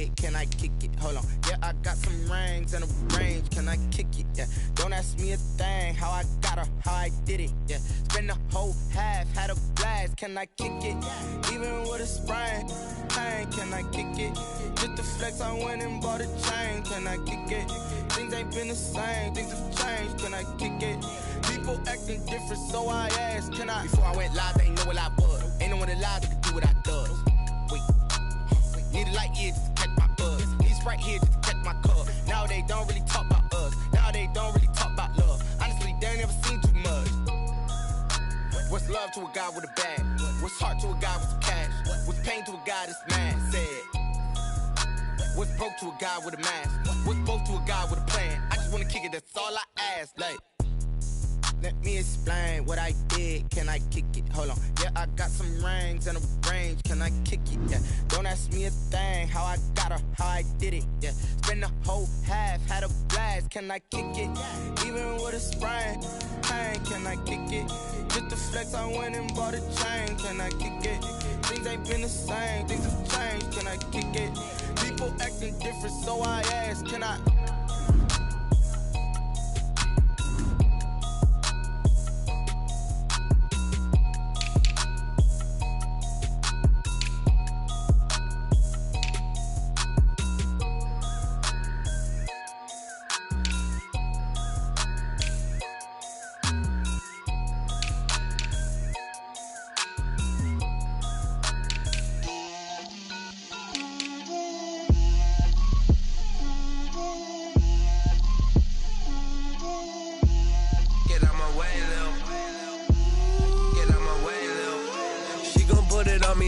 did, can I kick it? Hold on, yeah, I got some rings and a range, can I kick it? Yeah, don't ask me a thing, how I got her, how I did it. Yeah, spend the whole half, had a blast, can I kick it? Even with a sprain, pain, can I kick it? Just the flex, I went and bought a chain, can I kick it? Things ain't been the same, things have changed, can I kick it? People acting different, so I asked, can I? Before I went live, they ain't know what I was. Ain't no one alive that could do what I does. Wait, need a light here just to catch my buzz. Need Sprite here just to catch my cup. Now they don't really talk about us. Now they don't really talk about love. Honestly, they ain't never seen too much. What's love to a guy with a bag? What's heart to a guy with some cash? What's pain to a guy that's mad? Said. What's broke to a guy with a mask? What's both to a guy with a plan? I just wanna kick it, that's all I ask. Like, let me explain what I did, can I kick it? Hold on, yeah, I got some rings and a range, can I kick it? Yeah, don't ask me a thing, how I got her, how I did it. Yeah, spend the whole half, had a blast, can I kick it? Even with a sprain, pain, can I kick it? Just the flex, I went and bought a chain, can I kick it? Things ain't been the same, things have changed, can I kick it? People acting different, so I ask, can I?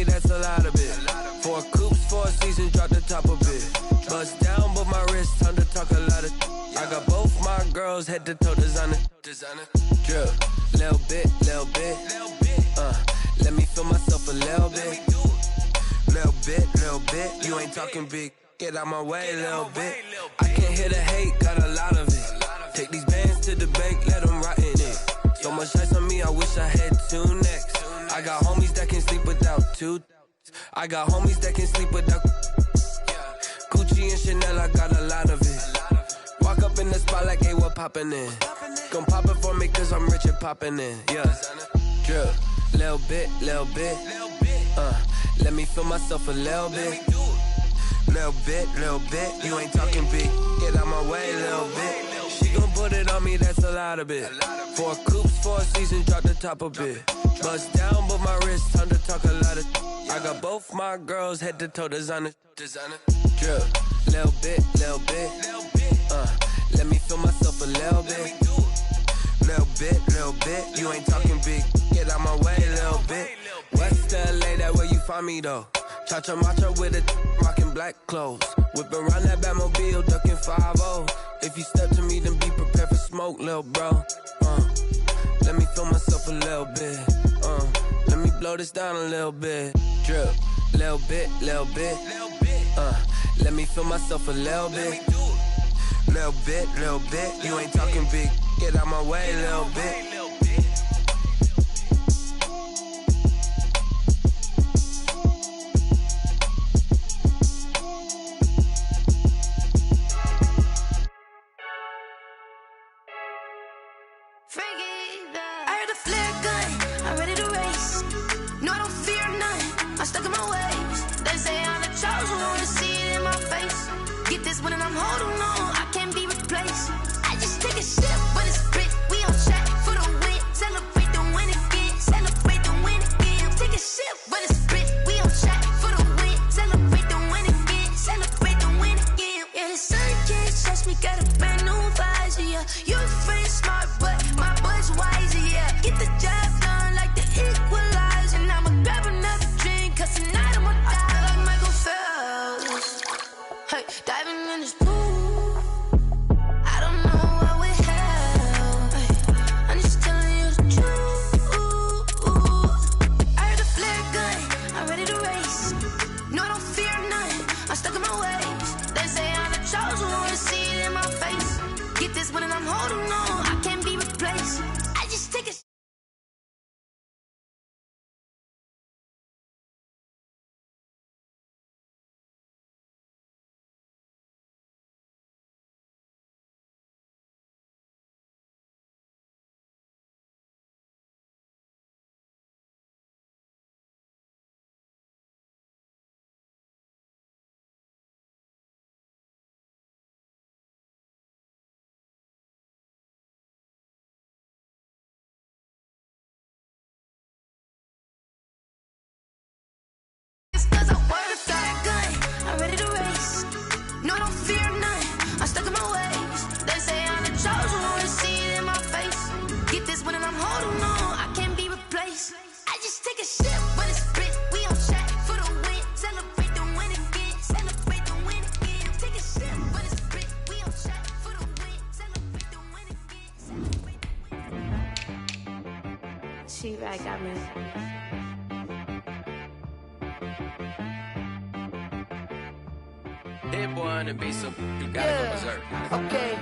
That's a lot of it. 4 coops, 4 seasons, drop the top of it. Bust down, but my wrist, time to talk a lot of. I got both my girls head to toe designer. Drip, little bit. Let me feel myself a little bit. Little bit. You ain't talking big. Get out my way, little bit. I can't hear the hate, got a lot of it. Take these bands to the bank, let them rot in it. So much ice on me, I wish I had 2 necks. I got homies that can sleep without 2. I got homies that can sleep without Gucci and Chanel, I got a lot of it. Walk up in the spot like, hey, what poppin' in? Gon' pop it for me cause I'm rich and poppin' in. Yeah, drip, little bit. Let me feel myself a little bit. Little bit. You ain't talking big. Get out my way, little bit. She gon' put it on me, that's a lot of it. 4 coops, 4 seasons, drop the top a bit. Bust down, but my wrist, time to talk a lot of. I got both my girls head to toe designer. Drip, little bit. Let me feel myself a little bit. Little bit. You ain't talking big. Get out my way, little bit. West LA, that where you find me though. Cha-cha matcha with a rockin' black clothes. Whip around that Batmobile, ducking 5-0. If you step to me, then be prepared for smoke, lil' bro. Let me feel myself a little bit. Let me blow this down a little bit. Drip, little bit. Let me feel myself a little bit. Little bit. You ain't talking big. Get out my way, little bit. I heard a flare gun, I'm ready to race. No, I don't fear none, I'm stuck in my ways. They say I'm the chosen one, see it in my face. Get this one and I'm holding on, I can't be replaced. I just take a sip, but it's split. We on track for the win. Celebrate the win again, celebrate the win again. Take a sip, but it's split. We on track for the win. Celebrate the win again, celebrate the win again. Yeah, the sun can't touch me, got a brand new visor, yeah. Your friend smart, but my bud's wiser, yeah. Get the job done like the equalizer. And I'ma grab another drink, cause tonight I'ma die like Michael Phelps. Hey, diving in this pool, I don't know what we have. Hey, I'm just telling you the truth. I heard a flare gun, I'm ready to race. No, I don't fear none, I'm stuck in my ways. They say I'm the chosen one, see it in my face. Get this one and I'm holding on, I can't be replaced. I just take a She-Rag got me. Hit one and be so you gotta go berserk. Okay.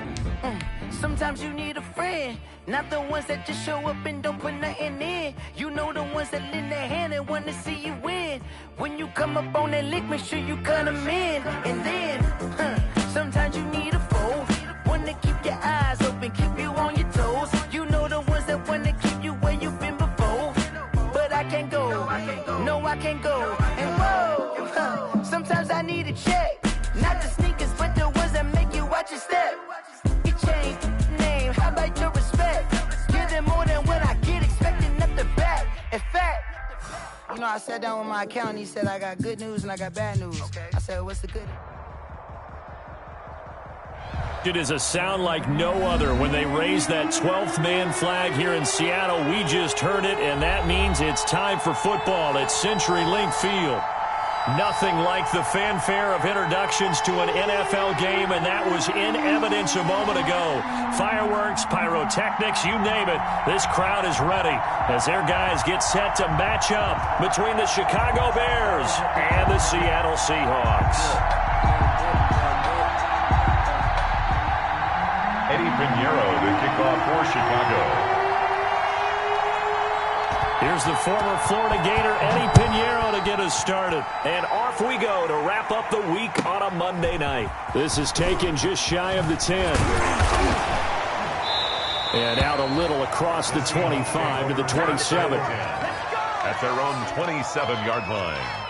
Sometimes you need a friend, not the ones that just show up and don't put nothing in. You know the ones that lend their hand and want to see you win. When you come up on that lick, make sure you cut them in. And then, sometimes you need a foe, one to keep your eyes open, keep you on your toes. You know the ones that want to keep you where you've been before. But I can't go, no I can't go. And whoa, sometimes I need a check. Not the sneakers, but the ones that make you watch your step. You change name, how about your respect? Give them more than what I get, expecting nothing back. In fact, you know, I sat down with my accountant, he said I got good news and I got bad news. I said, what's the good? It is a sound like no other when they raise that 12th man flag here in Seattle. We just heard it, and that means it's time for football at CenturyLink Field. Nothing like the fanfare of introductions to an NFL game, and that was in evidence a moment ago. Fireworks, pyrotechnics, you name it. This crowd is ready as their guys get set to match up between the Chicago Bears and the Seattle Seahawks. Eddie Pinheiro to kick off for Chicago. Here's the former Florida Gator, Eddie Pinheiro, to get us started. And off we go to wrap up the week on a Monday night. This is taken just shy of the 10. And out a little across the 25 to the 27. At their own 27-yard line.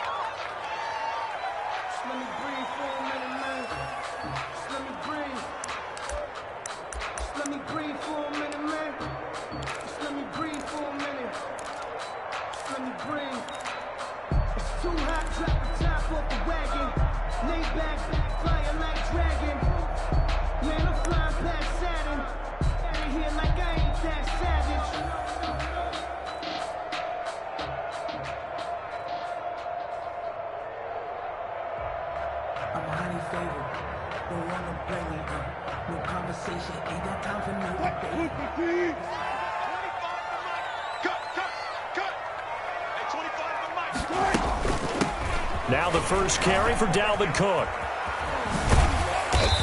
Now the first carry for Dalvin Cook.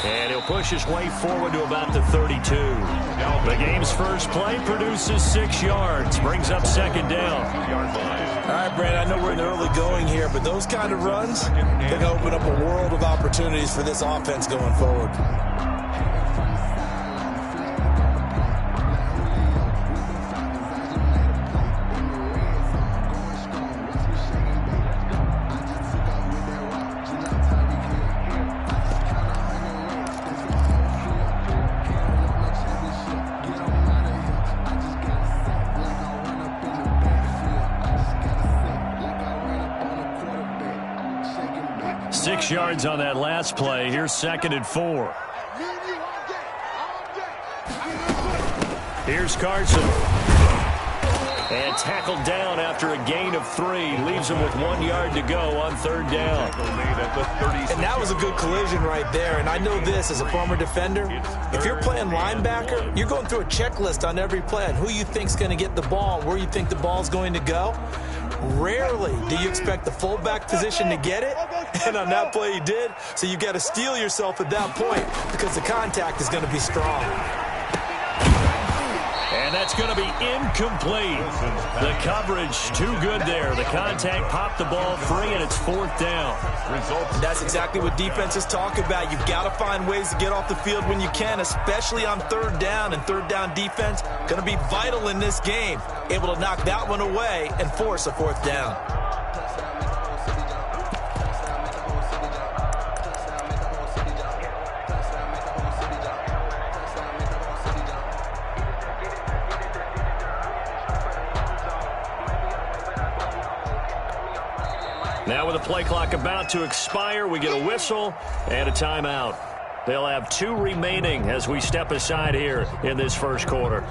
And he'll push his way forward to about the 32. The game's first play produces 6 yards. Brings up second down. All right, Brad, I know we're in the early going here, but those kind of runs, they can open up a world of opportunities for this offense going forward. Yards on that last play. Here's second and 4. Here's Carson. And tackled down after a gain of 3. Leaves him with 1 yard to go on third down. And that was a good collision right there. And I know this as a former defender. If you're playing linebacker, you're going through a checklist on every play on who you think's going to get the ball and where you think the ball's going to go. Rarely do you expect the fullback position to get it, and on that play he did, so you got to steel yourself at that point because the contact is going to be strong. And that's going to be incomplete. The coverage too good there. The contact popped the ball free, and it's fourth down. And that's exactly what defenses talk about. You've got to find ways to get off the field when you can, especially on third down. And third down defense going to be vital in this game. Able to knock that one away and force a fourth down. Now with the play clock about to expire, we get a whistle and a timeout. They'll have 2 remaining as we step aside here in this first quarter.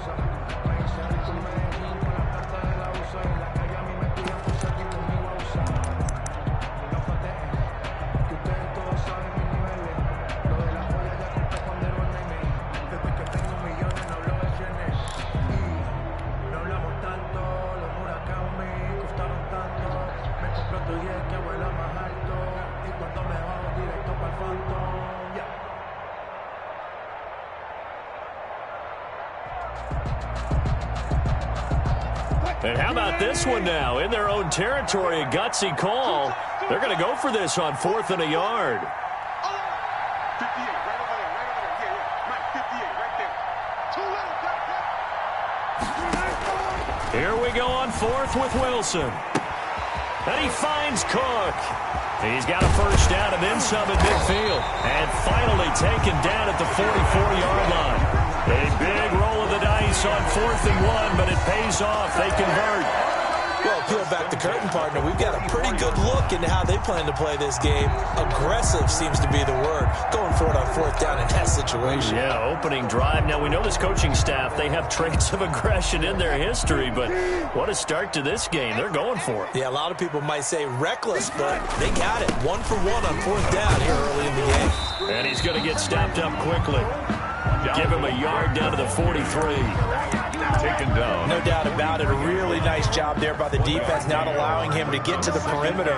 And how about this one now? In their own territory, a gutsy call. They're going to go for this on 4th and a yard. 58, right over there, right over there. Yeah, Mike, 58, right there. Too little, Here we go on 4th with Wilson. And he finds Cook. He's got a first down and then some at midfield. And finally taken down at the 44-yard line. A big roll of the dice on 4th and 1, but it pays off. They convert. Well, peel back the curtain, partner. We've got a pretty good look into how they plan to play this game. Aggressive seems to be the word. Going for it on 4th down in that situation. Yeah, opening drive. Now, we know this coaching staff, they have traits of aggression in their history, but what a start to this game. They're going for it. Yeah, a lot of people might say reckless, but they got it. 1 for 1 on 4th down here early in the game. And he's going to get stopped up quickly. Give him a yard down to the 43. Taken down. No doubt about it. A really nice job there by the defense, not allowing him to get to the perimeter.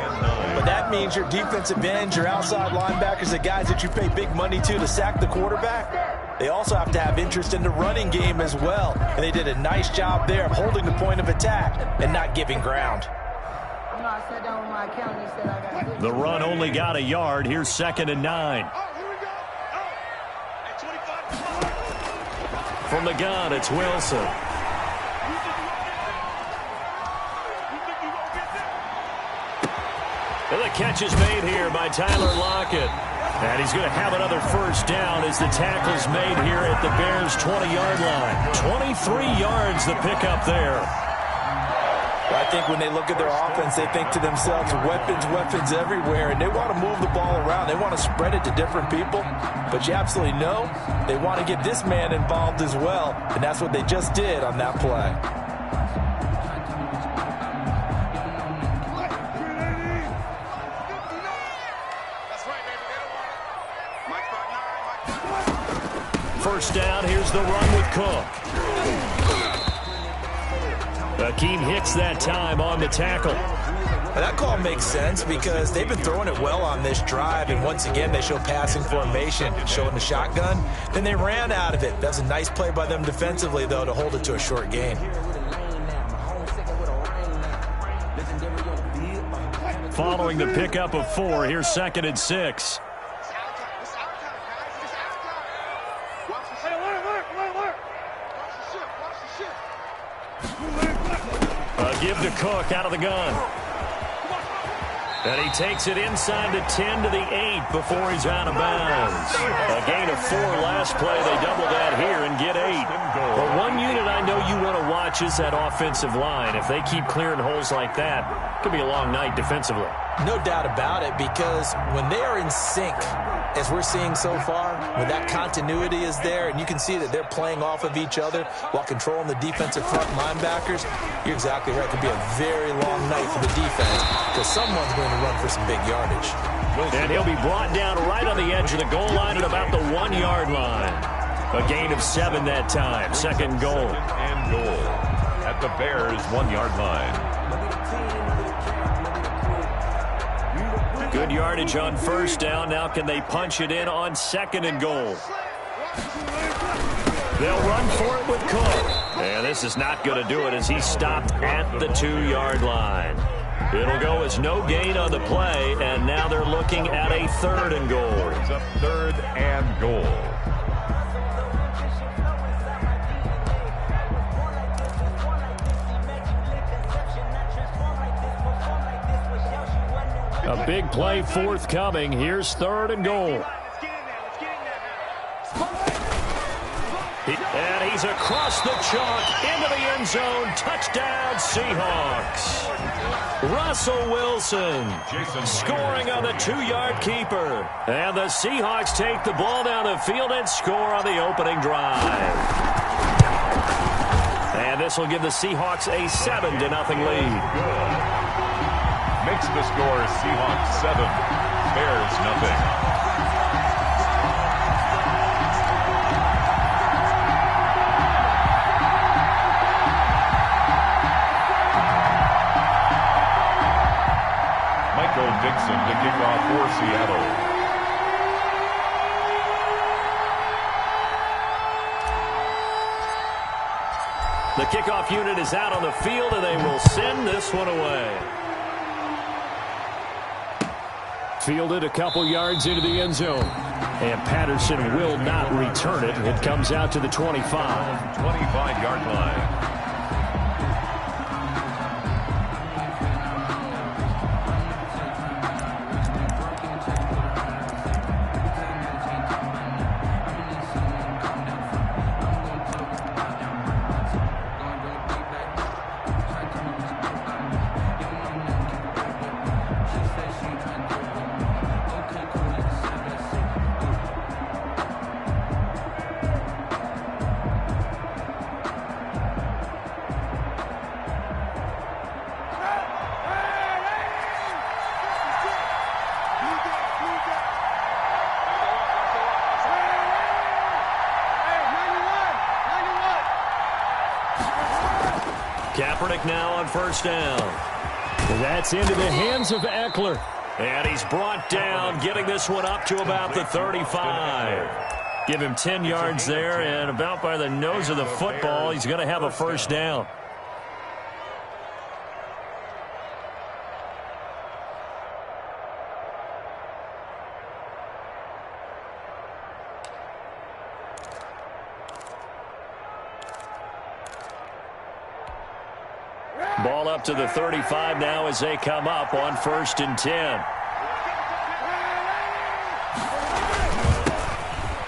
But that means your defensive ends, your outside linebackers, the guys that you pay big money to sack the quarterback, they also have to have interest in the running game as well. And they did a nice job there of holding the point of attack and not giving ground. The run only got a yard. Here's 2nd and 9. From the gun, it's Wilson. And the catch is made here by Tyler Lockett. And he's going to have another first down as the tackle's made here at the Bears' 20-yard line. 23 yards the pickup there. I think when they look at their offense, they think to themselves, weapons everywhere, and they want to move the ball around. They want to spread it to different people, but you absolutely know they want to get this man involved as well, and that's what they just did on that play. First down, here's the run with Cook. Akeem Hicks that time on the tackle. That call makes sense because they've been throwing it well on this drive, and once again they show passing formation, showing the shotgun. Then they ran out of it. That's a nice play by them defensively, though, to hold it to a short gain. Following the pickup of 4, here's 2nd and 6. Give to Cook out of the gun. And he takes it inside the 10 to the 8 before he's out of bounds. A gain of 4 last play. They double that here and get 8. But one unit I know you want to watch is that offensive line. If they keep clearing holes like that, it could be a long night defensively. No doubt about it, because when they are in sync, as we're seeing so far, when that continuity is there, and you can see that they're playing off of each other while controlling the defensive front linebackers, you're exactly right. It could be a very long night for the defense because someone's going to run for some big yardage. And he'll be brought down right on the edge of the goal line at about the 1-yard line. A gain of 7 that time. 2nd goal. And goal at the Bears' 1-yard line. Good yardage on first down. Now can they punch it in on 2nd and goal? They'll run for it with Cook. And this is not going to do it as he's stopped at the 2-yard line. It'll go as no gain on the play, and now they're looking at a 3rd and goal. It's a 3rd and goal. A big play forthcoming. Here's 3rd and goal. And he's across the chalk into the end zone. Touchdown, Seahawks. Russell Wilson scoring on the 2-yard keeper. And the Seahawks take the ball down the field and score on the opening drive. And this will give the Seahawks a 7-0 lead. Makes the score Seahawks 7, Bears nothing. Michael Dixon to kick off for Seattle. The kickoff unit is out on the field, and they will send this one away. Fielded a couple yards into the end zone. And Patterson will not return it. It comes out to the 25. 25-yard line. Kaepernick now on first down. That's into the hands of Eckler. And he's brought down, getting this one up to about the 35. Give him 10 yards there, and about by the nose of the football, he's going to have a first down. Ball up to the 35 now as they come up on 1st and 10.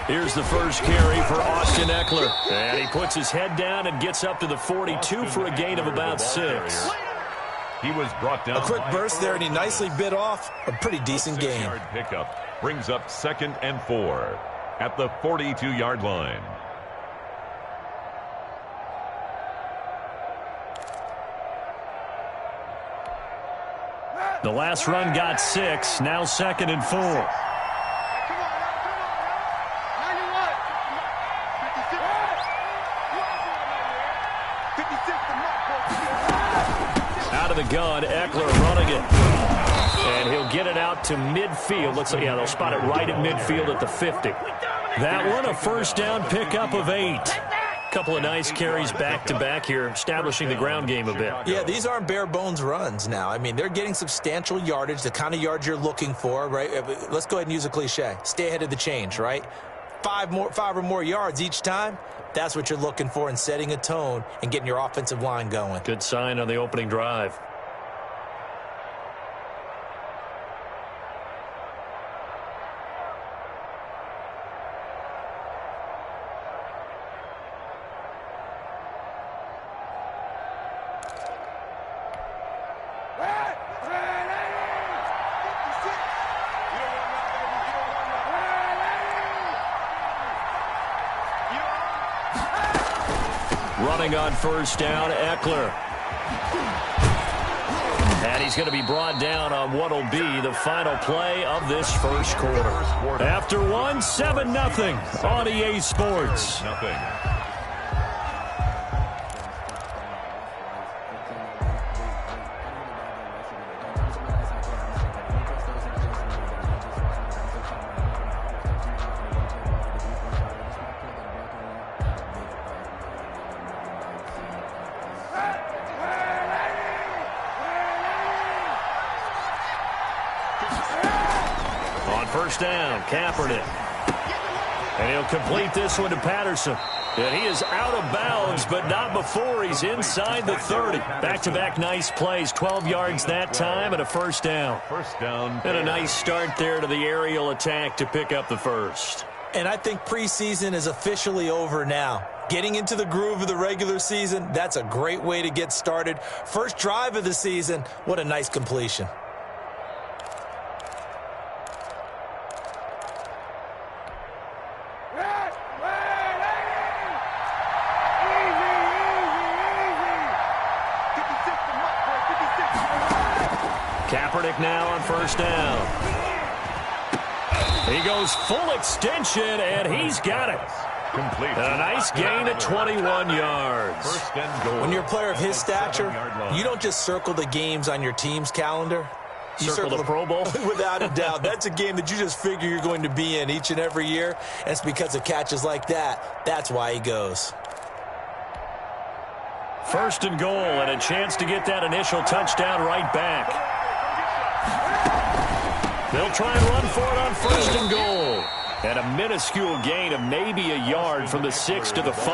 Here's the first carry for Austin Eckler. And he puts his head down and gets up to the 42 for a gain of about 6. He was brought down. A quick burst there, and he nicely bit off a pretty decent gain. 6-yard pickup brings up 2nd and 4 at the 42-yard line. The last run got 6, now 2nd and 4. Out of the gun, Eckler running it. And he'll get it out to midfield. Looks like, yeah, they'll spot it right at midfield at the 50. That one, a first down pickup of 8. Couple of nice carries back-to-back here, establishing the ground game a bit. Yeah, these aren't bare-bones runs now. I mean, they're getting substantial yardage, the kind of yards you're looking for, right? Let's go ahead and use a cliche. Stay ahead of the change, right? 5 or more yards each time, that's what you're looking for in setting a tone and getting your offensive line going. Good sign on the opening drive. Running on first down, Eckler. And he's going to be brought down on what will be the final play of this first quarter. After one, 7-0 on EA Sports. First down, Kaepernick. And he'll complete this one to Patterson. And he is out of bounds, but not before he's inside the 30. Back-to-back nice plays, 12 yards that time and a first down. First down. And a nice start there to the aerial attack to pick up the first. And I think preseason is officially over now. Getting into the groove of the regular season, that's a great way to get started. First drive of the season, what a nice completion. Kaepernick now on first down. He goes full extension, and he's got it. Complete. And a nice gain of 21 yards. First and goal. When you're a player of his stature, you don't just circle the games on your team's calendar. You circle the Pro Bowl? Without a doubt. That's a game that you just figure you're going to be in each and every year. And it's because of catches like that. That's why he goes. First and goal, and a chance to get that initial touchdown right back. They'll try and run for it on first and goal. And a minuscule gain of maybe a yard from the 6 to the 5.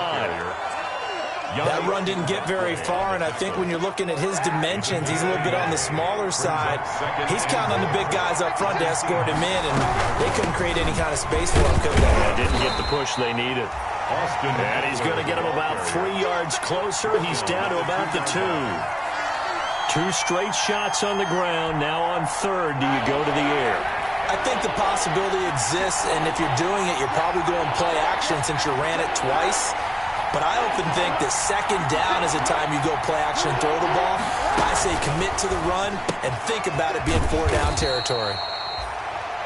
That run didn't get very far, and I think when you're looking at his dimensions, he's a little bit on the smaller side. He's counting on the big guys up front to escort him in, and they couldn't create any kind of space for him, could they? They didn't get the push they needed. And he's going to get him about 3 yards closer. He's down to about the 2. 2 straight shots on the ground. Now on third, do you go to the air? I think the possibility exists, and if you're doing it, you're probably going play action since you ran it twice. But I often think that second down is a time you go play action and throw the ball. I say commit to the run and think about it being 4-down territory.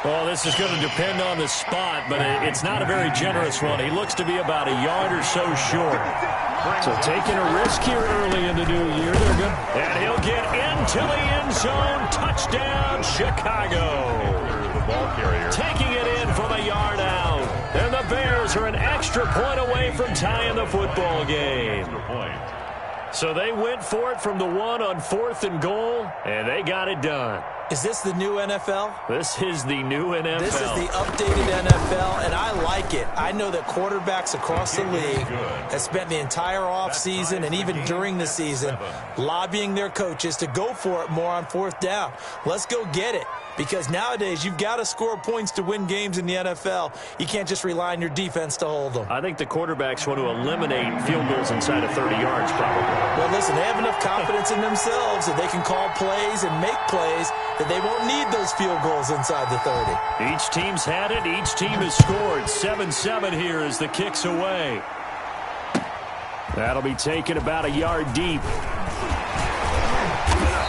Well, this is going to depend on the spot, but it's not a very generous one. He looks to be about a yard or so short. So taking a risk here early in the new year. They're good. And he'll get into the end zone. Touchdown, Chicago. The ball carrier. Taking it in from a yard out. And the Bears are an extra point away from tying the football game. So they went for it from the 1 on fourth and goal, and they got it done. Is this the new NFL? This is the new NFL. This is the updated NFL, and I like it. I know that quarterbacks across the league have spent the entire offseason and even during the season lobbying their coaches to go for it more on fourth down. Let's go get it. Because nowadays, you've got to score points to win games in the NFL. You can't just rely on your defense to hold them. I think the quarterbacks want to eliminate field goals inside of 30 yards, probably. Well, listen, they have enough confidence in themselves that they can call plays and make plays that they won't need those field goals inside the 30. Each team's had it. Each team has scored. 7-7 here as the kick's away. That'll be taken about a yard deep.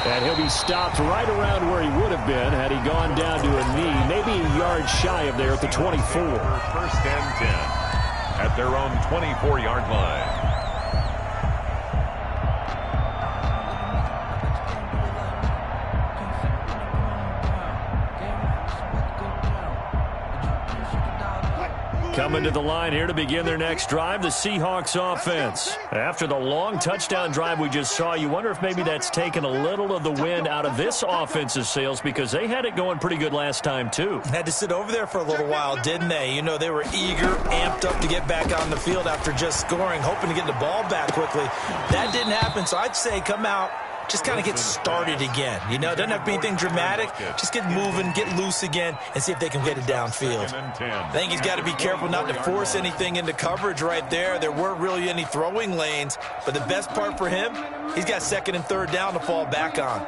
And he'll be stopped right around where he would have been had he gone down to a knee, maybe a yard shy of there at the 24. First and 10 at their own 24-yard line. Coming to the line here to begin their next drive, the Seahawks offense. After the long touchdown drive we just saw, you wonder if maybe that's taken a little of the wind out of this offense's sails because they had it going pretty good last time, too. Had to sit over there for a little while, didn't they? You know, they were eager, amped up to get back on the field after just scoring, hoping to get the ball back quickly. That didn't happen, so I'd say come out, just kind of get started again. You know, it doesn't have to be anything dramatic. Just get moving, get loose again, and see if they can get it downfield. I think he's got to be careful not to force anything into coverage right there. There weren't really any throwing lanes, but the best part for him, he's got second and third down to fall back on.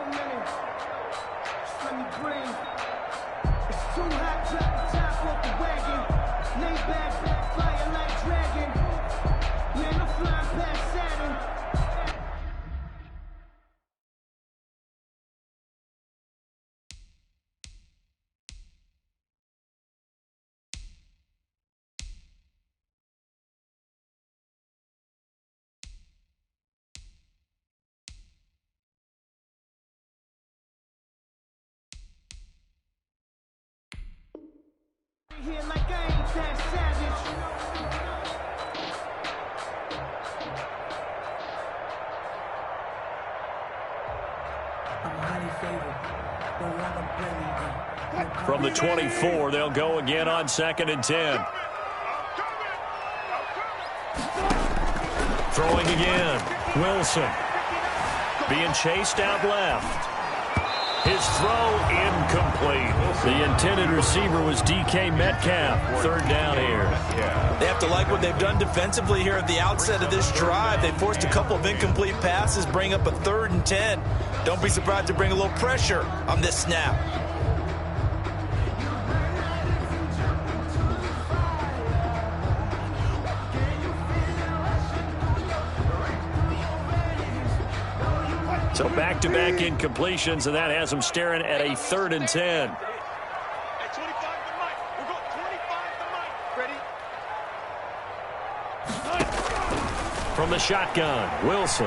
Here like I ain't that savage. I'm highly favored. From the 24, they'll go again on second and 10. Throwing again. Wilson being chased out left. His throw incomplete. The intended receiver was DK Metcalf. Third down here. They have to like what they've done defensively here at the outset of this drive. They forced a couple of incomplete passes, bring up a 3rd and 10. Don't be surprised to bring a little pressure on this snap. So back-to-back incompletions, and that has them staring at a 3rd and 10. From the shotgun, Wilson.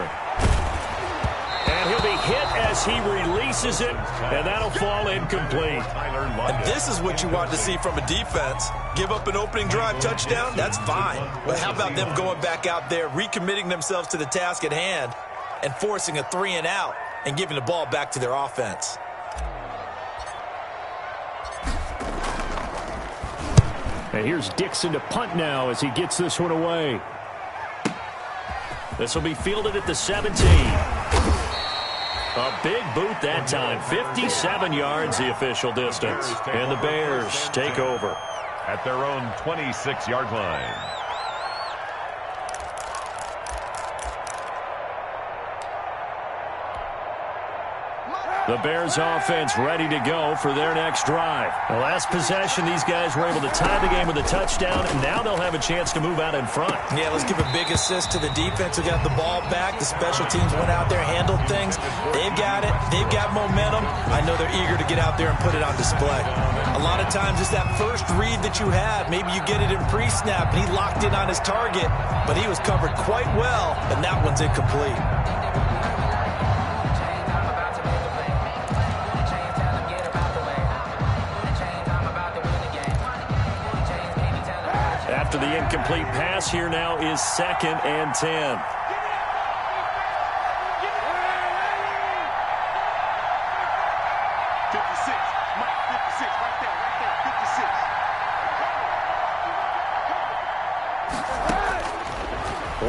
And he'll be hit as he releases it, and that'll fall incomplete. And this is what you want to see from a defense. Give up an opening drive touchdown, that's fine. But how about them going back out there, recommitting themselves to the task at hand, and forcing a 3-and-out and giving the ball back to their offense. And here's Dixon to punt now as he gets this one away. This will be fielded at the 17. A big boot that time. 57 yards the official distance. And the Bears take over at their own 26-yard line. The Bears offense ready to go for their next drive. The last possession, these guys were able to tie the game with a touchdown, and now they'll have a chance to move out in front. Yeah, let's give a big assist to the defense who got the ball back. The special teams went out there, handled things. They've got it. They've got momentum. I know they're eager to get out there and put it on display. A lot of times it's that first read that you have. Maybe you get it in pre-snap, and he locked in on his target, but he was covered quite well, and that one's incomplete. After the incomplete pass, here now is 2nd and 10.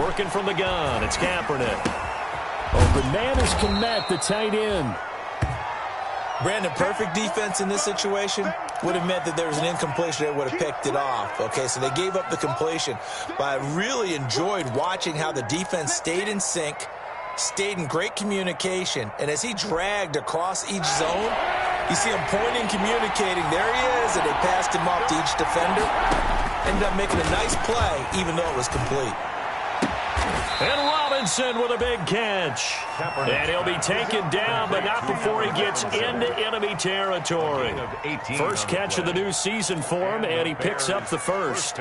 Working from the gun, it's Kaepernick. Open man is Kmet, the tight end. Brandon, perfect defense in this situation would have meant that there was an incompletion that would have picked it off. Okay, so they gave up the completion. But I really enjoyed watching how the defense stayed in sync, stayed in great communication, and as he dragged across each zone, you see him pointing, communicating. There he is, and they passed him off to each defender. Ended up making a nice play, even though it was complete. And Robinson with a big catch. And he'll be taken down, but not before he gets into enemy territory. First catch of the new season for him, and he picks up the first.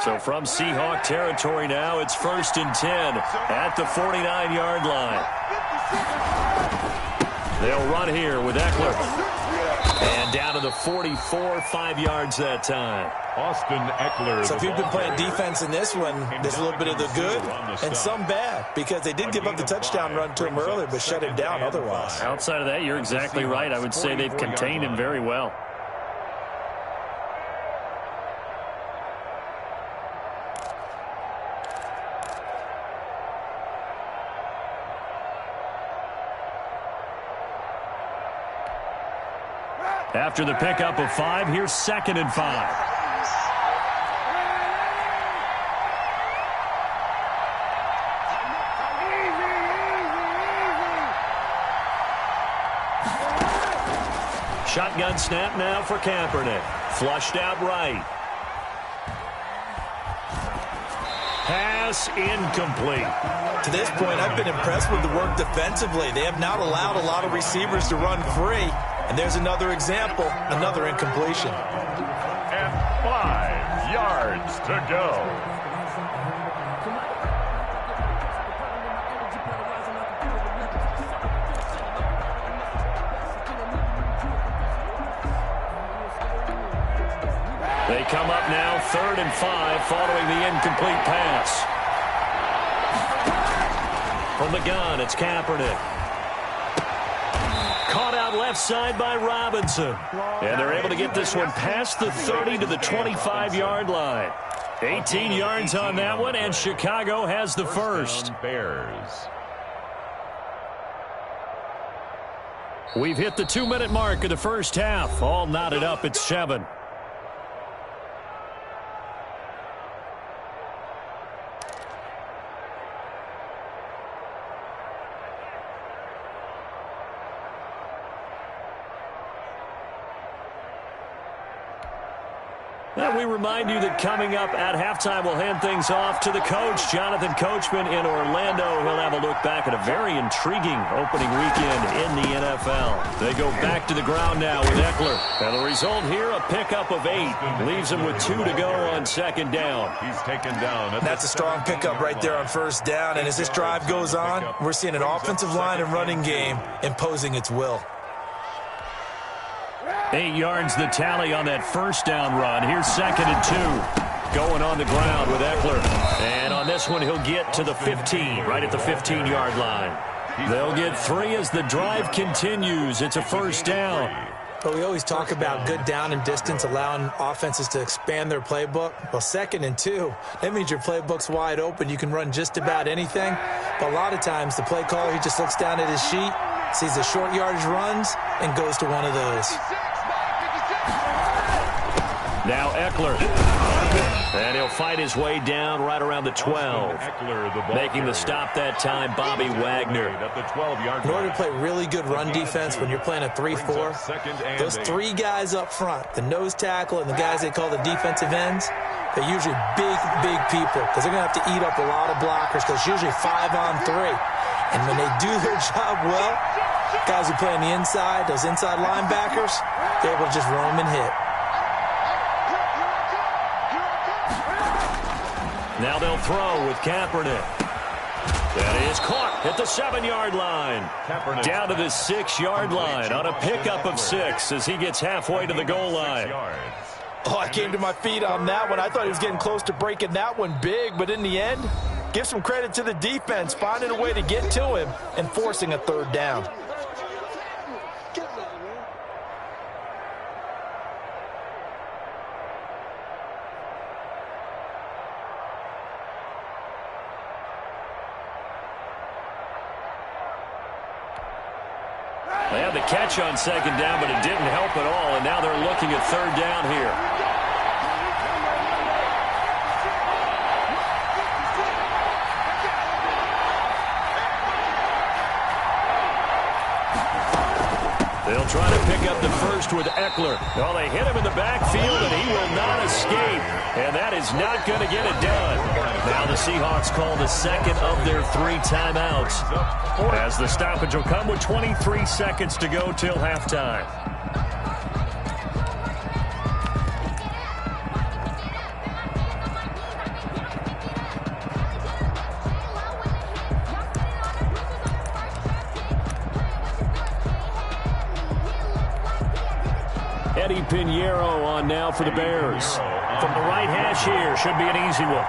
So from Seahawk territory now, it's 1st and 10 at the 49-yard line. They'll run here with Eckler. And down to the 44, 5 yards that time. Austin Eckler. So if you've been playing defense in this one, there's a little bit of the good and some bad, because they did give up the touchdown run to him earlier, but shut him down otherwise. Outside of that, you're exactly right. I would say they've contained him very well. After the pickup of 5, here's 2nd and 5. Shotgun snap now for Kaepernick. Flushed out right. Pass incomplete. To this point, I've been impressed with the work defensively. They have not allowed a lot of receivers to run free. And there's another example, another incompletion. And 5 yards to go. They come up now 3rd and 5 following the incomplete pass. From the gun, it's Kaepernick. Caught out left side by Robinson. And they're able to get this one past the 30 to the 25-yard line. 18 yards on that one, and Chicago has the first. Bears. We've hit the 2-minute mark of the first half. All knotted up at 7. And we remind you that coming up at halftime, we'll hand things off to the coach, Jonathan Coachman in Orlando. He'll have a look back at a very intriguing opening weekend in the NFL. They go back to the ground now with Eckler. And the result here, a pickup of 8. Leaves him with 2 to go on second down. He's taken down. That's a strong pickup right there on first down. And as this drive goes on, we're seeing an offensive line and running game imposing its will. 8 yards the tally on that first down run. Here's second and 2. Going on the ground with Eckler. And on this one, he'll get to the 15, right at the 15-yard line. They'll get 3 as the drive continues. It's a first down. But we always talk about good down and distance, allowing offenses to expand their playbook. Well, second and 2, that means your playbook's wide open. You can run just about anything. But a lot of times, the play caller, he just looks down at his sheet, sees the short yardage runs, and goes to one of those. Now Eckler. And he'll fight his way down right around the 12. Making the stop that time, Bobby Wagner. In order to play really good run defense when you're playing a 3-4, those 3 guys up front, the nose tackle and the guys they call the defensive ends, they're usually big people because they're going to have to eat up a lot of blockers because it's usually 5 on 3. And when they do their job well, guys who play on the inside, those inside linebackers, they're able to just roam and hit. Now they'll throw with Kaepernick. That is caught at the 7-yard line. Down to the 6-yard line on a pickup of 6 as he gets halfway to the goal line. Oh, I came to my feet on that one. I thought he was getting close to breaking that one big, but in the end, give some credit to the defense, finding a way to get to him and forcing a third down. They had the catch on second down, but it didn't help at all, and now they're looking at third down here. They'll try to pick up the first with Eckler. Well, they hit him in the backfield, and he will not escape. And that is not going to get it done. Now the Seahawks call the second of their 3 timeouts, as the stoppage will come with 23 seconds to go till halftime. Eddie Pinheiro on now for the Bears. From the right hash here, should be an easy one.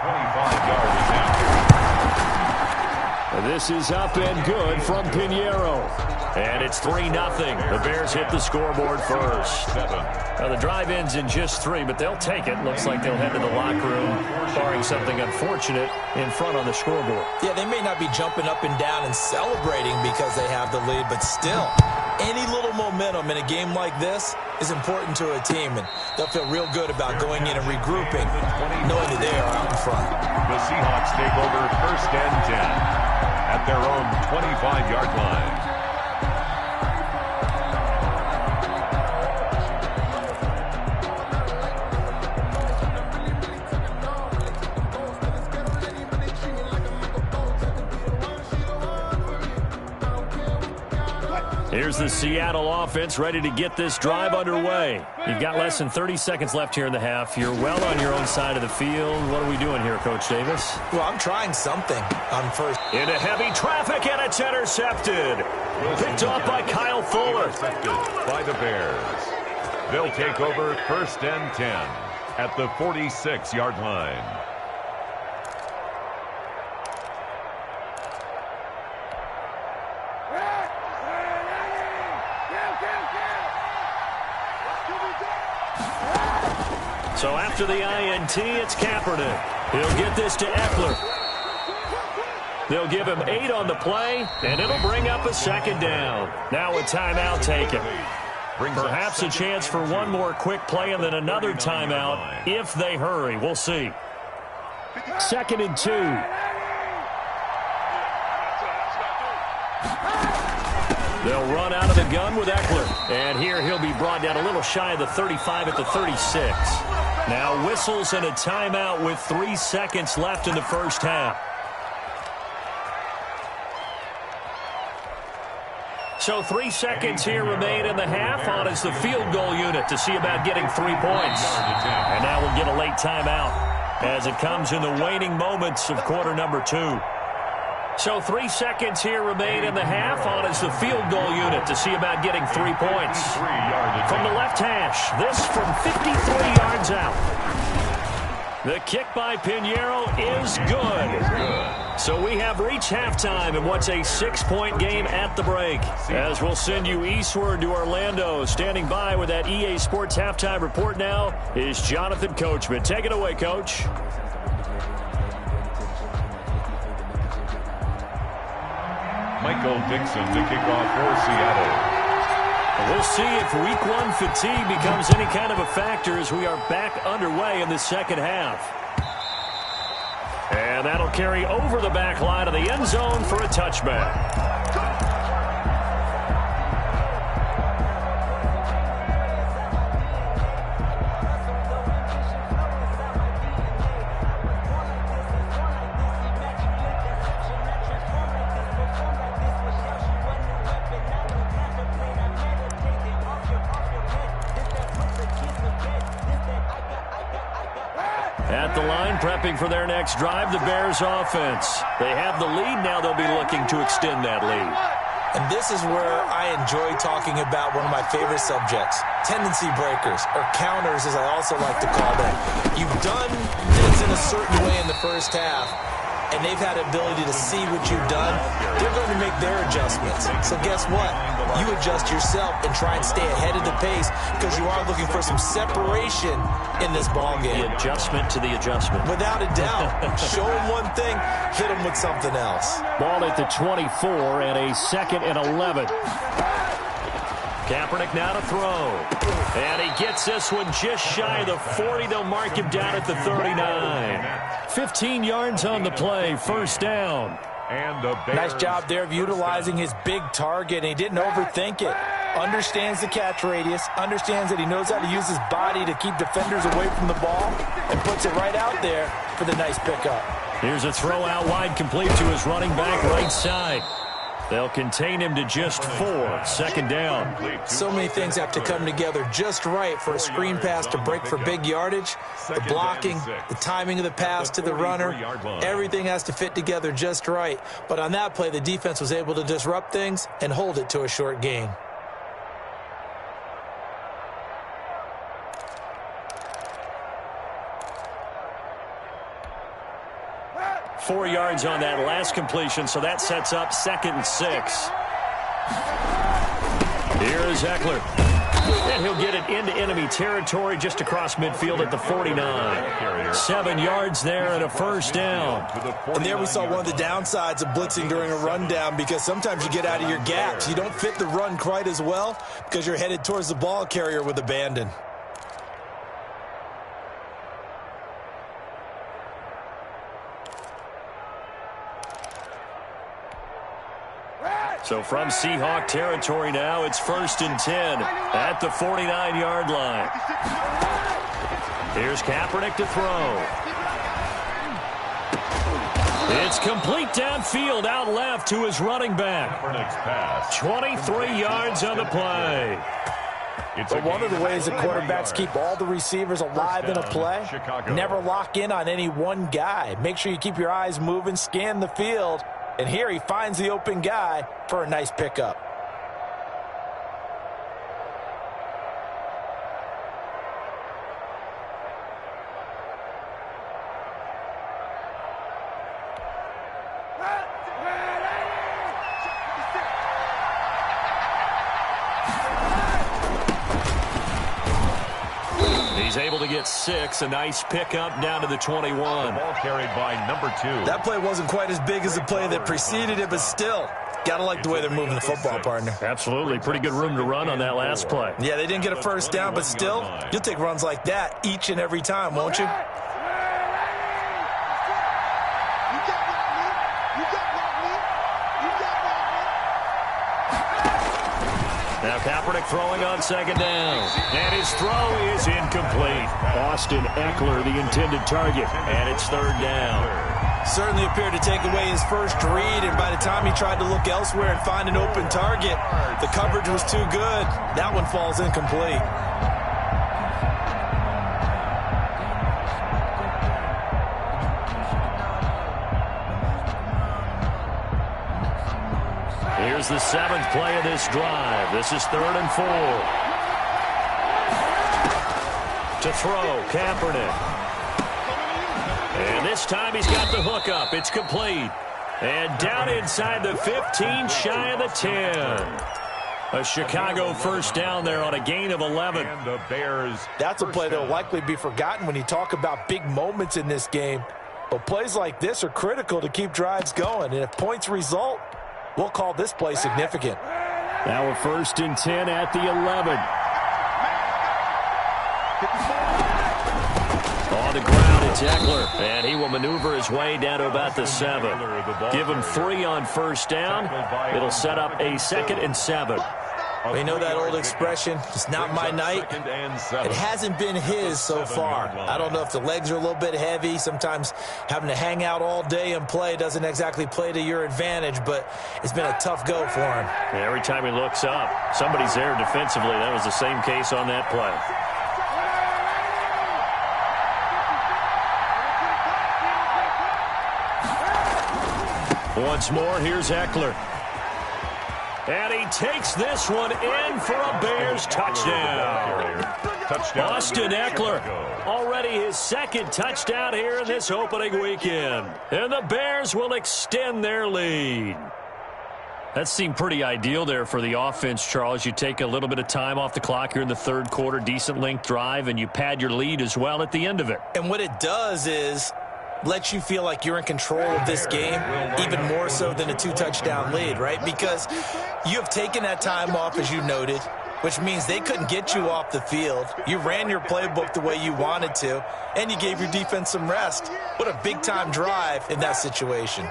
This is up and good from Pinheiro. And it's 3-0. The Bears hit the scoreboard first. Now the drive ends in just 3, but they'll take it. Looks like they'll head to the locker room, barring something unfortunate in front on the scoreboard. Yeah, they may not be jumping up and down and celebrating because they have the lead, but still, any little momentum in a game like this is important to a team, and they'll feel real good about going in and regrouping, knowing that they are out in front. The Seahawks take over first and 10 at their own 25-yard line. Here's the Seattle offense ready to get this drive underway. You've got less than 30 seconds left here in the half. You're well on your own side of the field. What are we doing here, Coach Davis? Well, I'm trying something on first. Into heavy traffic, and it's intercepted. Picked off by Kyle Fuller. By the Bears. They'll take over first and 10 at the 46-yard line. So after the INT, it's Kaepernick. He'll get this to Eckler. They'll give him 8 on the play, and it'll bring up a second down. Now a timeout taken. Perhaps a chance for one more quick play and then another timeout if they hurry. We'll see. 2nd and 2. They'll run out of the gun with Eckler. And here he'll be brought down a little shy of the 35 at the 36. Now whistles and a timeout with 3 seconds left in the first half. So 3 seconds here remain in the half. On is the field goal unit to see about getting 3 points. And now we'll get a late timeout as it comes in the waning moments of quarter number 2. So 3 seconds here remain in the half. On is the field goal unit to see about getting 3 points. From the left hash, this from 53 yards out. The kick by Pinheiro is good. So we have reached halftime in what's a 6-point game at the break. As we'll send you eastward to Orlando. Standing by with that EA Sports halftime report now is Jonathan Coachman. Take it away, Coach. Michael Dixon to kick off for Seattle. We'll see if week 1 fatigue becomes any kind of a factor as we are back underway in the second half. And that'll carry over the back line of the end zone for a touchback. At the line, prepping for their next drive, the Bears offense. They have the lead. Now they'll be looking to extend that lead. And this is where I enjoy talking about one of my favorite subjects, tendency breakers, or counters as I also like to call them. You've done things in a certain way in the first half, and they've had the ability to see what you've done. They're going to make their adjustments. So guess what? You adjust yourself and try and stay ahead of the pace because you are looking for some separation in this ball game. The adjustment to the adjustment. Without a doubt. Show them one thing, hit them with something else. Ball at the 24 and a 2nd and 11. Kaepernick now to throw. And he gets this one just shy of the 40. They'll mark him down at the 39. 15 yards on the play, first down. And the nice job there of utilizing his big target. He didn't overthink it. Understands the catch radius. Understands that he knows how to use his body to keep defenders away from the ball. And puts it right out there for the nice pickup. Here's a throw out wide, complete to his running back right side. They'll contain him to just 4. Second down. So many things have to come together just right for a screen pass to break for big yardage. The blocking, the timing of the pass to the runner, everything has to fit together just right. But on that play, the defense was able to disrupt things and hold it to a short gain. Four yards on that last completion, so that sets up 2nd and 6. Here is Eckler. And he'll get it into enemy territory just across midfield at the 49. 7 yards there and a first down. And there we saw one of the downsides of blitzing during a rundown because sometimes you get out of your gaps. You don't fit the run quite as well because you're headed towards the ball carrier with abandon. So from Seahawk territory now, it's 1st and 10 at the 49-yard line. Here's Kaepernick to throw. It's complete downfield, out left to his running back. 23 yards on the play. But one of the ways that quarterbacks keep all the receivers alive in a play, never lock in on any one guy. Make sure you keep your eyes moving, scan the field. And here he finds the open guy for a nice pickup. He's able to get 6, a nice pickup down to the 21. The ball carried by number 2. That play wasn't quite as big as the play that preceded it, but still, gotta like the way they're moving the football, partner. Absolutely. Pretty good room to run on that last play. Yeah, they didn't get a first down, but still, you'll take runs like that each and every time, won't you? Now Kaepernick throwing on second down. And his throw is incomplete. Austin Eckler, the intended target. And it's third down. Certainly appeared to take away his first read, and by the time he tried to look elsewhere and find an open target, the coverage was too good. That one falls incomplete. Here's the 7th play of this drive. This is 3rd and 4. To throw, Kaepernick. And this time he's got the hook up. It's complete. And down inside the 15, shy of the 10. A Chicago first down there on a gain of 11. And the Bears. That's a play that will likely be forgotten when you talk about big moments in this game. But plays like this are critical to keep drives going. And if points result, we'll call this play significant. Now a 1st and 10 at the 11. On the ground, it's Eckler, and he will maneuver his way down to about the 7. Give him 3 on first down. It'll set up a 2nd and 7. We know that old expression, it's not my night. It hasn't been his so far. I don't know if the legs are a little bit heavy. Sometimes having to hang out all day and play doesn't exactly play to your advantage, but it's been a tough go for him. Every time he looks up, somebody's there defensively. That was the same case on that play. Once more, here's Eckler. And he takes this one in for a Bears touchdown. Austin Eckler, already his 2nd touchdown here in this opening weekend. And the Bears will extend their lead. That seemed pretty ideal there for the offense, Charles. You take a little bit of time off the clock here in the 3rd quarter, decent length drive, and you pad your lead as well at the end of it. And what it does is lets you feel like you're in control of this game, even more so than a 2-touchdown lead, right? Because you have taken that time off, as you noted, which means they couldn't get you off the field. You ran your playbook the way you wanted to, and you gave your defense some rest. What a big-time drive in that situation.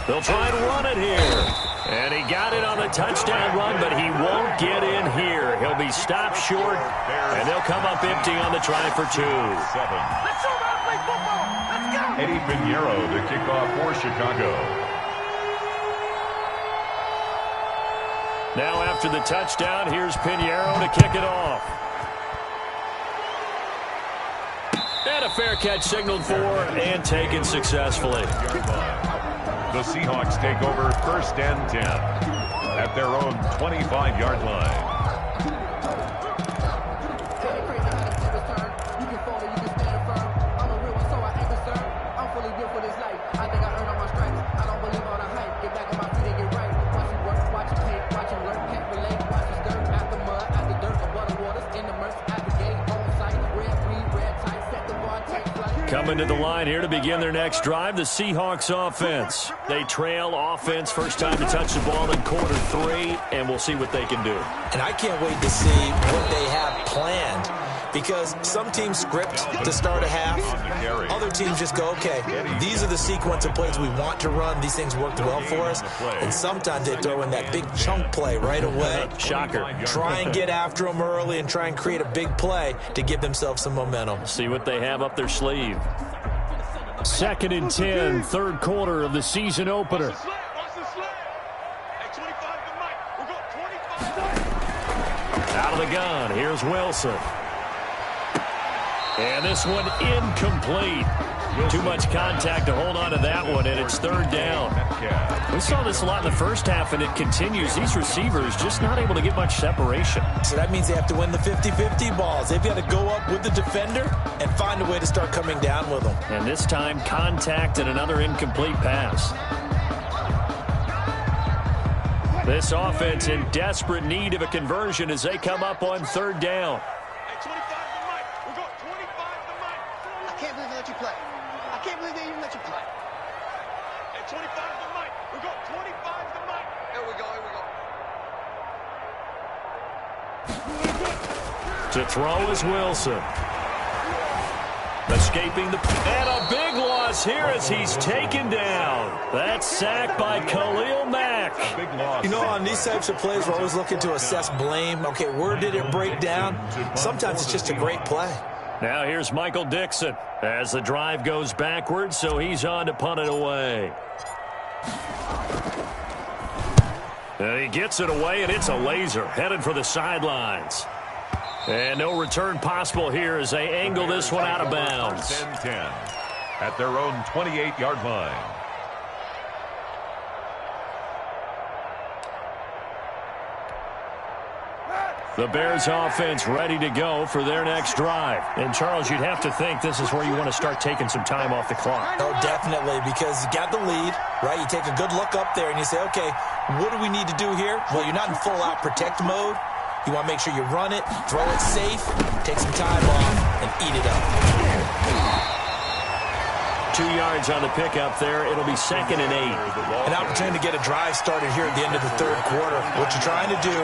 They'll try and run it here. And he got it on the touchdown run, but he won't get in here. He'll be stopped short, and they'll come up empty on the try for 2. Let's show them play football. Let's go. Eddie Pinheiro, the kickoff for Chicago. Now after the touchdown, here's Pinheiro to kick it off. And a fair catch signaled for and taken successfully. The Seahawks take over 1st and 10 at their own 25-yard line. Coming to the line here to begin their next drive, the Seahawks offense. They trail offense, first time to touch the ball in quarter 3, and we'll see what they can do. And I can't wait to see what they have planned, because some teams script to start a half. Other teams just go, okay, these are the sequence of plays we want to run. These things worked well for us. And sometimes they throw in that big chunk play right away. Shocker. Try and get after them early and try and create a big play to give themselves some momentum. See what they have up their sleeve. 2nd and 10, 3rd quarter of the season opener. Out of the gun, here's Wilson. And this one incomplete. Too much contact to hold on to that one, and it's 3rd down. We saw this a lot in the first half, and it continues. These receivers just not able to get much separation. So that means they have to win the 50-50 balls. They've got to go up with the defender and find a way to start coming down with them. And this time, contact and another incomplete pass. This offense in desperate need of a conversion as they come up on 3rd down. To throw is Wilson. Escaping and a big loss here as he's taken down. That's sacked by Khalil Mack. Big loss. You know, on these types of plays, we're always looking to assess blame. Okay, where did it break down? Sometimes it's just a great play. Now here's Michael Dixon as the drive goes backwards, so he's on to punt it away. And he gets it away, and it's a laser headed for the sidelines. And no return possible here as they angle this one out of bounds. 10 at their own 28-yard line. The Bears offense ready to go for their next drive. And, Charles, you'd have to think this is where you want to start taking some time off the clock. Oh, definitely, because you got the lead, right? You take a good look up there and you say, okay, what do we need to do here? Well, you're not in full-out protect mode. You want to make sure you run it, throw it safe, take some time off, and eat it up. 2 yards on the pickup there. It'll be 2nd and 8. An opportunity to get a drive started here at the end of the third quarter. What you're trying to do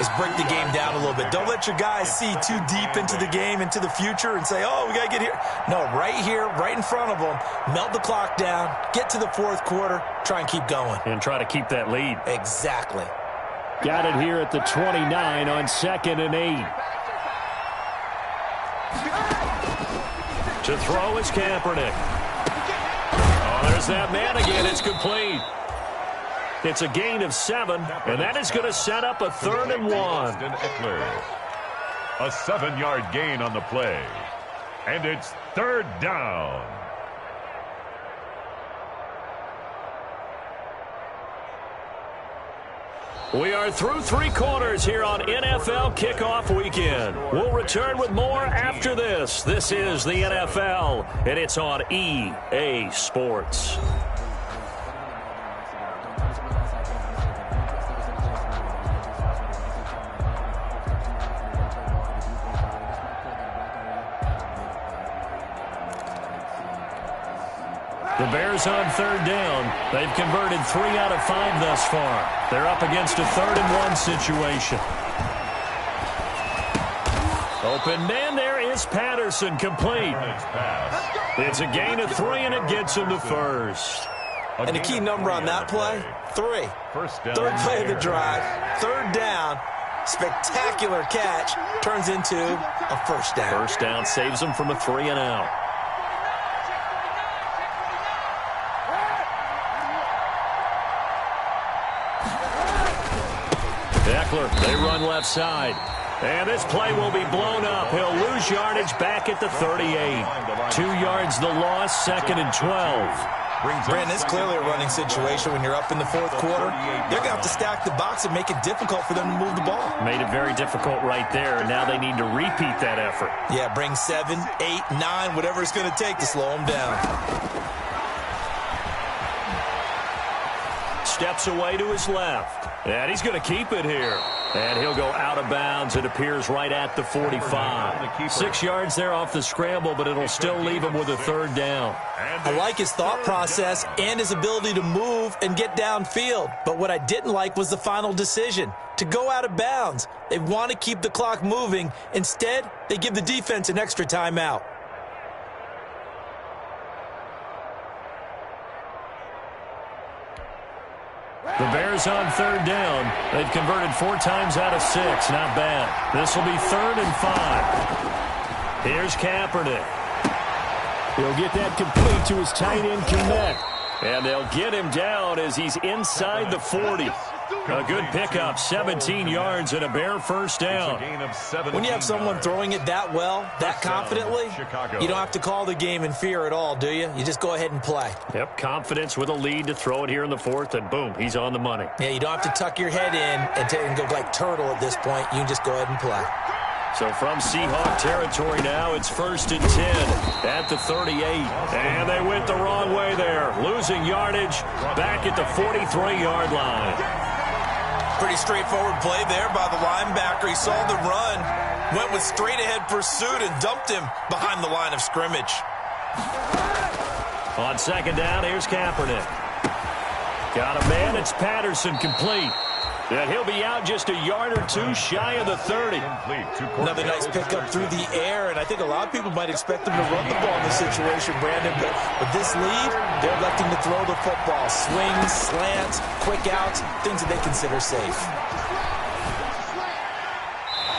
is break the game down a little bit. Don't let your guys see too deep into the game, into the future, and say, oh, we got to get here. No, right here, right in front of them, melt the clock down, get to the fourth quarter, try and keep going. And try to keep that lead. Exactly. Got it here at the 29 on 2nd and 8. To throw is Kaepernick. Oh, there's that man again. It's complete. It's a gain of 7, and that is going to set up a 3rd and 1. A 7-yard gain on the play. And it's 3rd down. We are through 3 quarters here on NFL Kickoff Weekend. We'll return with more after this. This is the NFL, and it's on EA Sports. The Bears on 3rd down. They've converted 3 out of 5 thus far. They're up against a 3rd and 1 situation. Open man there is Patterson, complete. It's a gain of 3, and it gets him to first. And the key number on that play, 3. Third play of the drive, 3rd down. Spectacular catch turns into a first down. First down saves them from a 3 and out. They run left side. And this play will be blown up. He'll lose yardage back at the 38. 2 yards the loss, 2nd and 12. Brandon, it's clearly a running situation when you're up in the fourth quarter. They're going to have to stack the box and make it difficult for them to move the ball. Made it very difficult right there. Now they need to repeat that effort. Yeah, bring 7, 8, 9, whatever it's going to take to slow them down. Steps away to his left. And he's going to keep it here. And he'll go out of bounds. It appears right at the 45. 6 yards there off the scramble, but it'll still leave him with a 3rd down. I like his thought process and his ability to move and get downfield. But what I didn't like was the final decision, to go out of bounds. They want to keep the clock moving. Instead, they give the defense an extra timeout. The Bears on 3rd down. They've converted 4 times out of 6. Not bad. This will be 3rd and 5. Here's Kaepernick. He'll get that complete to his tight end, Connect. And they'll get him down as he's inside the 40. A good pickup, 17 yards and a Bear first down. When you have someone throwing it that well, that confidently, you don't have to call the game in fear at all, do you? You just go ahead and play. Yep, confidence with a lead to throw it here in the 4th, and boom, he's on the money. Yeah, you don't have to tuck your head in and go like turtle at this point. You can just go ahead and play. So from Seahawk territory now, it's 1st and 10 at the 38. And they went the wrong way there, losing yardage back at the 43-yard line. Pretty straightforward play there by the linebacker. He saw the run, went with straight-ahead pursuit, and dumped him behind the line of scrimmage. On 2nd down, here's Kaepernick. Got a man, it's Patterson, complete. And he'll be out just a yard or two shy of the 30. Another nice pickup through the air, and I think a lot of people might expect him to run the ball in this situation, Brandon, but with this lead, they're electing to throw the football. Swings, slants, quick outs, things that they consider safe.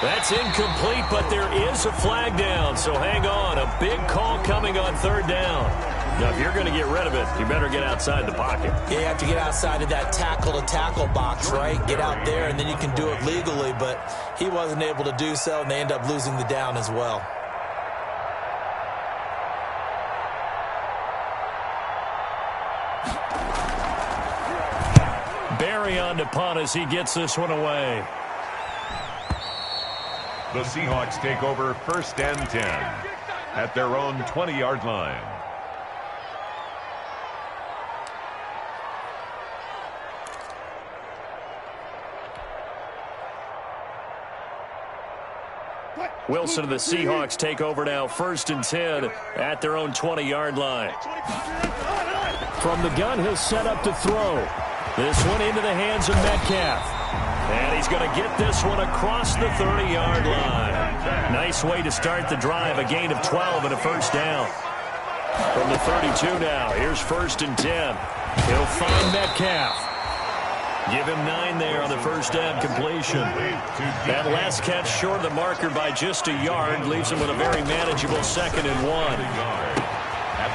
That's incomplete, but there is a flag down, so hang on. A big call coming on third down. Now, if you're going to get rid of it, you better get outside the pocket. Yeah, you have to get outside of that tackle-to-tackle box, right? Get out there, and then you can do it legally, but he wasn't able to do so, and they end up losing the down as well. Barry on to punt as he gets this one away. The Seahawks take over 1st and 10 at their own 20-yard line. Wilson and the Seahawks take over now, 1st and 10 at their own 20-yard line. From the gun, he'll set up to throw. This one into the hands of Metcalf. And he's going to get this one across the 30-yard line. Nice way to start the drive, a gain of 12 and a first down. From the 32 now, here's 1st and 10. He'll find Metcalf. Give him 9 there on the first down completion. That last catch short of the marker by just a yard leaves him with a very manageable 2nd and 1.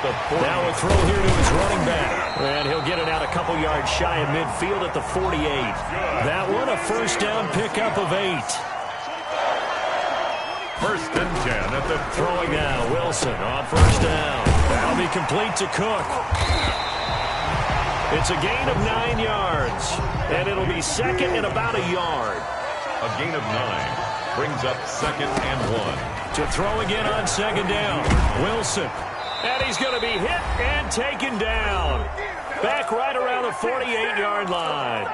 Now a throw here to his running back. And he'll get it out a couple yards shy of midfield at the 48. That one a first down pickup of 8. 1st and 10 at the throwing now. Wilson on first down. That'll be complete to Cook. It's a gain of 9 yards, and it'll be 2nd and about a yard. A gain of 9 brings up 2nd and 1. To throw again on 2nd down. Wilson, and he's going to be hit and taken down. Back right around the 48-yard line.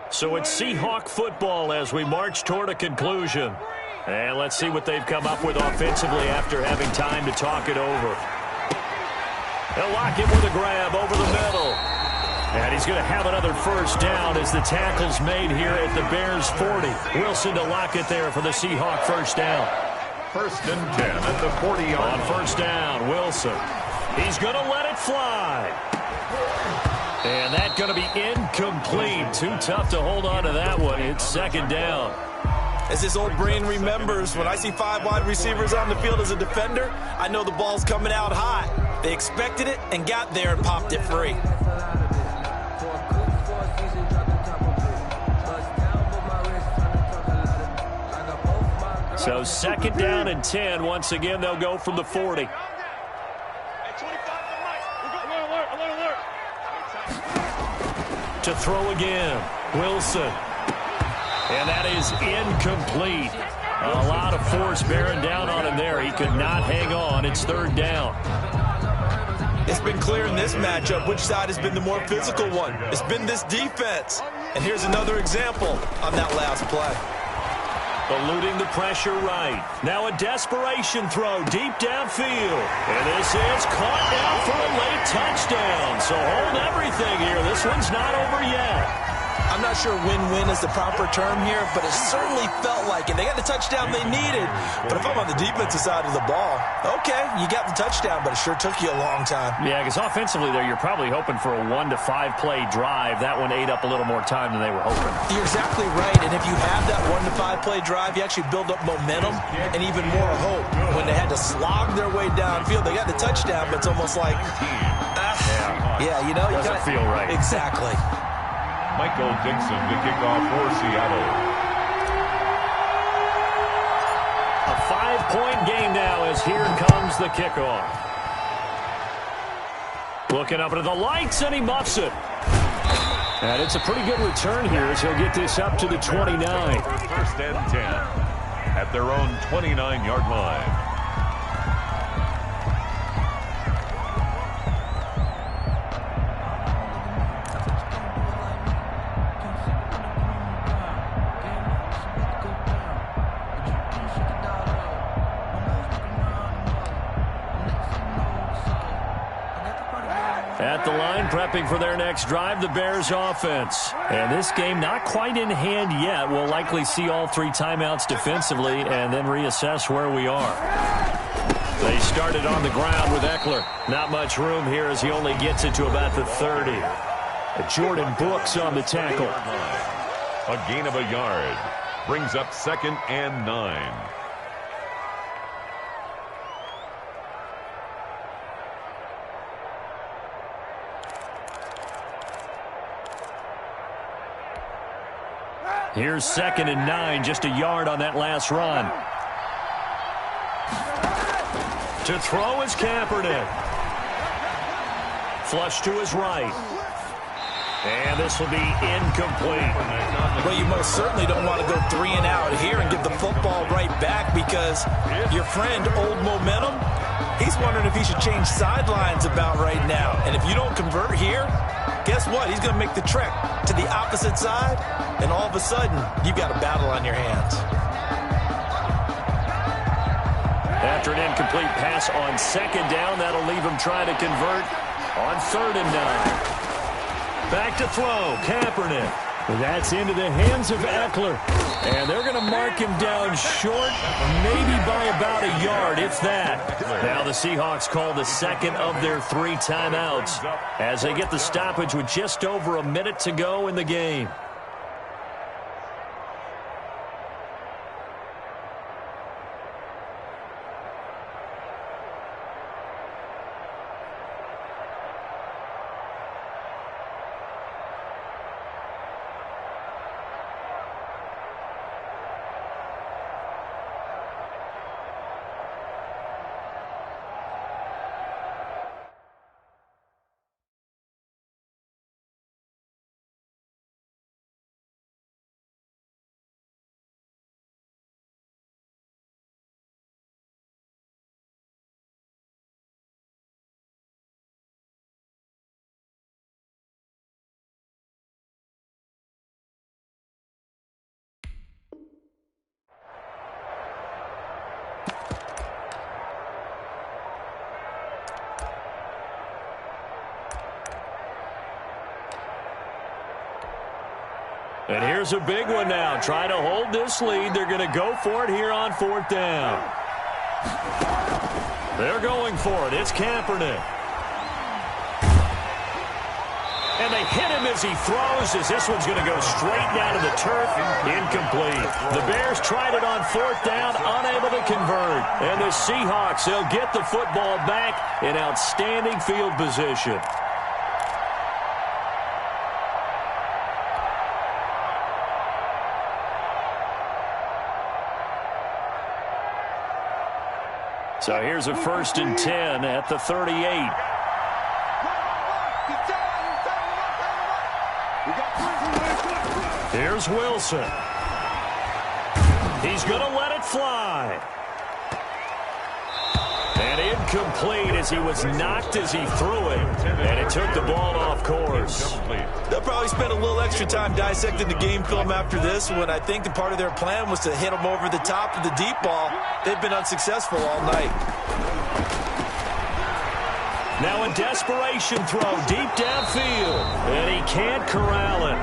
So it's Seahawk football as we march toward a conclusion. And let's see what they've come up with offensively after having time to talk it over. They'll lock it with a grab over the middle. And he's going to have another first down as the tackle's made here at the Bears' 40. Wilson to lock it there for the Seahawk first down. 1st and 10 at the 40-yard line. On first down, Wilson. He's going to let it fly. And that's going to be incomplete. Too tough to hold on to that one. It's 2nd down. As this old brain remembers, when I see 5 wide receivers on the field as a defender, I know the ball's coming out hot. They expected it and got there and popped it free. So 2nd down and 10. Once again, they'll go from the 40. To throw again, Wilson. And that is incomplete. A lot of force bearing down on him there. He could not hang on. It's 3rd down. It's been clear in this matchup which side has been the more physical one. It's been this defense. And here's another example on that last play. Eluding the pressure right. Now a desperation throw deep downfield. And this is caught down for a late touchdown. So hold everything here. This one's not over yet. I'm not sure win-win is the proper term here, but it certainly felt like it. They got the touchdown they needed, but if I'm on the defensive side of the ball, okay, you got the touchdown, but it sure took you a long time. Yeah, because offensively there, you're probably hoping for a 1 to 5 play drive. That one ate up a little more time than they were hoping. You're exactly right, and if you have that 1 to 5 play drive, you actually build up momentum and even more hope. When they had to slog their way downfield, they got the touchdown, but it's almost like, yeah, you know, you doesn't feel right. Exactly. Michael Dixon to kick off for Seattle. A 5-point game now as here comes the kickoff. Looking up into the lights, and he muffs it. And it's a pretty good return here as he'll get this up to the 29. 1st and 10 at their own 29-yard line. At the line, prepping for their next drive, the Bears offense. And this game not quite in hand yet. We'll likely see all 3 timeouts defensively and then reassess where we are. They started on the ground with Eckler. Not much room here as he only gets it to about the 30. Jordan Brooks on the tackle. A gain of a yard. Brings up 2nd and 9. Here's 2nd and 9, just a yard on that last run. To throw is Kaepernick. Flush to his right. And this will be incomplete. Well, you most certainly don't want to go 3 and out here and give the football right back because your friend, Old Momentum, he's wondering if he should change sidelines about right now. And if you don't convert here, guess what? He's going to make the trek to the opposite side, and all of a sudden, you've got a battle on your hands. After an incomplete pass on 2nd down, that'll leave him trying to convert on 3rd and 9. Back to throw, Kaepernick. That's into the hands of Eckler. And they're going to mark him down short, maybe by about a yard, if that. Now the Seahawks call the 2nd of their 3 timeouts as they get the stoppage with just over a minute to go in the game. And here's a big one now. Trying to hold this lead. They're going to go for it here on 4th down. They're going for it. It's Kaepernick. And they hit him as he throws, as this one's going to go straight down to the turf. Incomplete. The Bears tried it on 4th down, unable to convert. And the Seahawks, they'll get the football back in outstanding field position. So here's a 1st and 10 at the 38. Here's Wilson. He's going to let it fly. And incomplete as he was knocked as he threw it. And it took the ball off course. They'll probably spend a little extra time dissecting the game film after this when I think the part of their plan was to hit him over the top of the deep ball. They've been unsuccessful all night. Now a desperation throw deep downfield. And he can't corral it.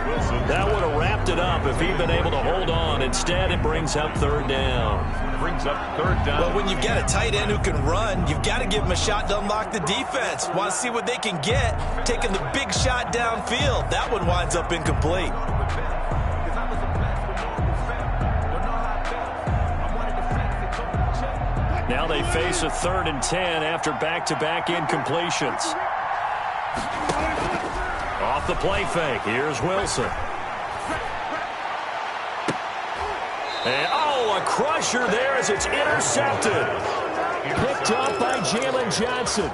That would have wrapped it up if he'd been able to hold on. Instead, it brings up 3rd down. Brings up 3rd down. Well, when you've got a tight end who can run, you've got to give him a shot to unlock the defense. Want to see what they can get, taking the big shot downfield. That one winds up incomplete. Now they face a 3rd and 10 after back-to-back incompletions. Off the play fake. Here's Wilson. And, a crusher there as it's intercepted. Picked up by Jalen Johnson.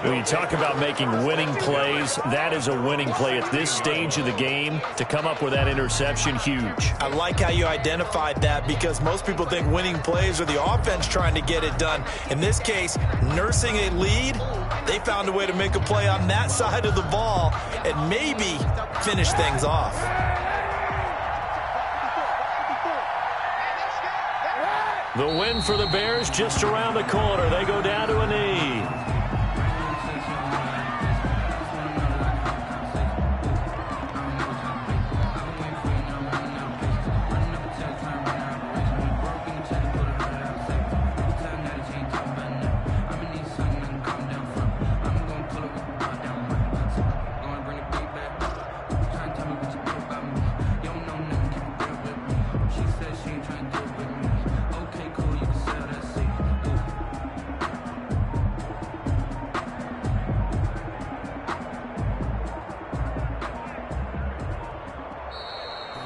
When you talk about making winning plays, that is a winning play at this stage of the game. To come up with that interception, huge. I like how you identified that because most people think winning plays are the offense trying to get it done. In this case, nursing a lead, they found a way to make a play on that side of the ball and maybe finish things off. The win for the Bears just around the corner. They go down to a knee.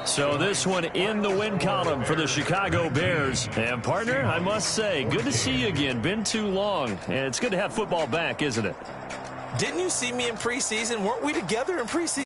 So this one in the win column for the Chicago Bears. And, partner, I must say, good to see you again. Been too long. And it's good to have football back, isn't it? Didn't you see me in preseason? Weren't we together in preseason?